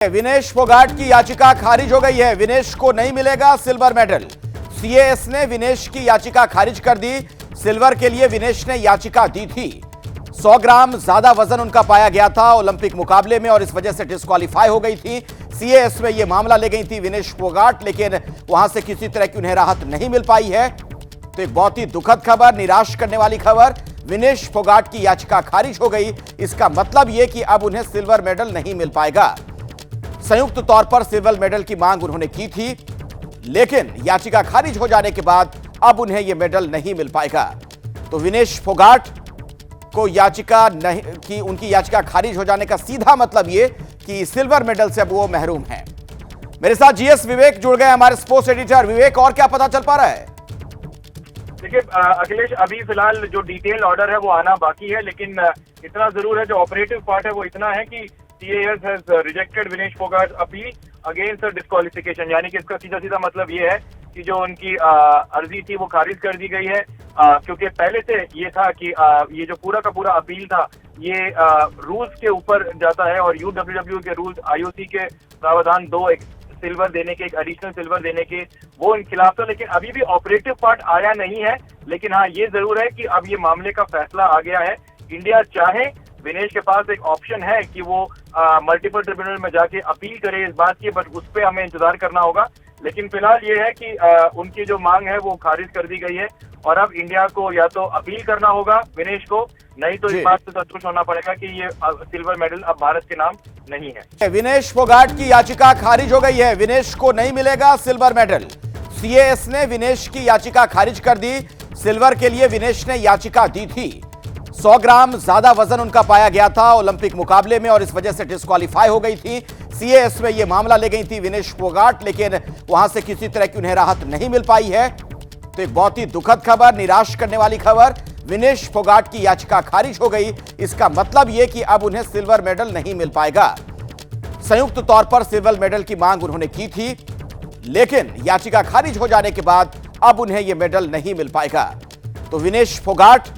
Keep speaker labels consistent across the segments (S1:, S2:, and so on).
S1: विनेश फोगाट की याचिका खारिज हो गई है। विनेश को नहीं मिलेगा सिल्वर मेडल। सीएएस ने विनेश की याचिका खारिज कर दी। सिल्वर के लिए विनेश ने याचिका दी थी। 100 ग्राम ज्यादा वजन उनका पाया गया था ओलंपिक मुकाबले में और इस वजह से डिस्क्वालीफाई हो गई थी। सीएएस में यह मामला ले गई थी विनेश फोगाट, लेकिन वहां से किसी तरह की उन्हें राहत नहीं मिल पाई है। तो एक बहुत ही दुखद खबर, निराश करने वाली खबर, विनेश फोगाट की याचिका खारिज हो गई। इसका मतलब यह कि अब उन्हें सिल्वर मेडल नहीं मिल पाएगा। संयुक्त तौर पर सिल्वर मेडल की मांग उन्होंने की थी, लेकिन याचिका खारिज हो जाने के बाद अब उन्हें यह मेडल नहीं मिल पाएगा। तो विनेश फोगाट को याचिका नहीं की, उनकी याचिका खारिज हो जाने का सीधा मतलब यह कि सिल्वर मेडल से अब वो महरूम हैं। मेरे साथ जीएस विवेक जुड़ गए, हमारे स्पोर्ट्स एडिटर। विवेक, और क्या पता चल पा रहा है?
S2: देखिए अखिलेश, अभी फिलहाल जो डिटेल ऑर्डर है वो आना बाकी है, लेकिन इतना जरूर है, जो ऑपरेटिव पार्ट है वो इतना है कि CAS has rejected Vinesh Phogat appeal against disqualification. यानी कि इसका सीधा सीधा मतलब ये है कि जो उनकी अर्जी थी वो खारिज कर दी गई है, क्योंकि पहले से ये था कि ये जो पूरा का पूरा अपील था ये रूल्स के ऊपर जाता है और UWW के रूल्स, IOC के प्रावधान, दो एक सिल्वर देने के, एक एडिशनल सिल्वर देने के, वो इन खिलाफ था। लेकिन अभी भी ऑपरेटिव पार्ट आया नहीं है। लेकिन हाँ, ये जरूर है कि अब ये मामले का फैसला आ गया है। इंडिया चाहे, विनेश के पास एक ऑप्शन है कि वो मल्टीपल ट्रिब्यूनल में जाके अपील करे इस बात की, बट उस पर हमें इंतजार करना होगा। लेकिन फिलहाल ये है कि उनकी जो मांग है वो खारिज कर दी गई है और अब इंडिया को या तो अपील करना होगा विनेश को, नहीं तो इस बात से संतुष्ट होना पड़ेगा कि ये सिल्वर मेडल अब भारत के नाम नहीं है।
S1: विनेश फोगाट की याचिका खारिज हो गई है। विनेश को नहीं मिलेगा सिल्वर मेडल। सीएएस ने विनेश की याचिका खारिज कर दी। सिल्वर के लिए विनेश ने याचिका दी थी। 100 ग्राम ज्यादा वजन उनका पाया गया था ओलंपिक मुकाबले में और इस वजह से डिस्क्वालीफाई हो गई थी। सीएएस में यह मामला ले गई थी विनेश फोगाट, लेकिन वहां से किसी तरह की उन्हें राहत नहीं मिल पाई है। तो एक बहुत ही दुखद खबर, निराश करने वाली खबर, विनेश फोगाट की याचिका खारिज हो गई। इसका मतलब यह कि अब उन्हें सिल्वर मेडल नहीं मिल पाएगा। संयुक्त तौर पर सिल्वर मेडल की मांग उन्होंने की थी, लेकिन याचिका खारिज हो जाने के बाद अब उन्हें यह मेडल नहीं मिल पाएगा। तो विनेश फोगाट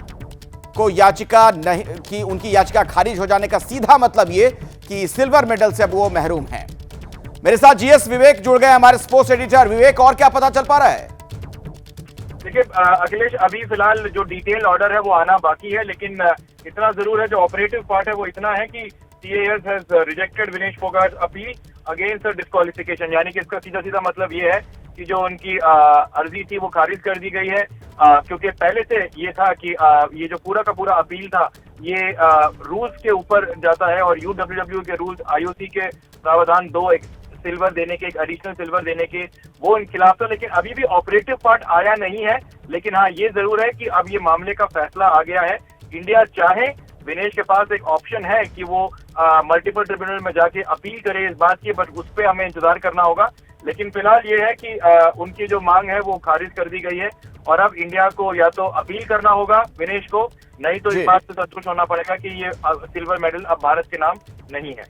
S1: को याचिका नहीं की, उनकी याचिका खारिज हो जाने का सीधा मतलब यह कि सिल्वर मेडल से अब वो महरूम हैं। मेरे साथ जीएस विवेक जुड़ गए, हमारे स्पोर्ट्स एडिटर। विवेक, और क्या पता चल पा रहा है?
S2: देखिए अखिलेश, अभी फिलहाल जो डिटेल ऑर्डर है वो आना बाकी है, लेकिन इतना जरूर है, जो ऑपरेटिव पार्ट है वो इतना है कि CAS has rejected Vinesh Phogat appeal against disqualification. यानी कि इसका सीधा सीधा मतलब ये है कि जो उनकी अर्जी थी वो खारिज कर दी गई है, क्योंकि पहले से ये था कि ये जो पूरा का पूरा अपील था ये रूल्स के ऊपर जाता है और UWW के रूल्स, IOC के प्रावधान, दो एक सिल्वर देने के, एक एडिशनल सिल्वर देने के, वो इन खिलाफ था। लेकिन अभी भी ऑपरेटिव पार्ट आया नहीं है। लेकिन हाँ, ये जरूर है कि अब ये मामले का फैसला आ गया है। इंडिया चाहे, विनेश के पास एक ऑप्शन है कि वो मल्टीपल ट्रिब्यूनल में जाके अपील करे इस बात की, बट उस पर हमें इंतजार करना होगा। लेकिन फिलहाल ये है कि उनकी जो मांग है वो खारिज कर दी गई है और अब इंडिया को या तो अपील करना होगा विनेश को, नहीं तो इस बात से संतुष्ट होना पड़ेगा कि ये सिल्वर मेडल अब भारत के नाम नहीं है।